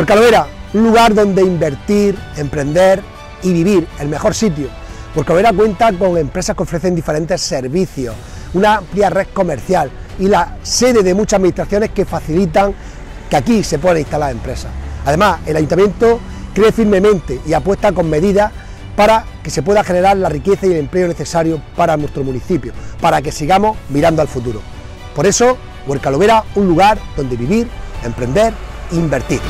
Huercalovera, un lugar donde invertir, emprender y vivir, el mejor sitio. Huercalovera cuenta con empresas que ofrecen diferentes servicios, una amplia red comercial y la sede de muchas administraciones que facilitan que aquí se puedan instalar empresas. Además, el Ayuntamiento cree firmemente y apuesta con medidas para que se pueda generar la riqueza y el empleo necesario para nuestro municipio, para que sigamos mirando al futuro. Por eso, Huercalovera, un lugar donde vivir, emprender e invertir.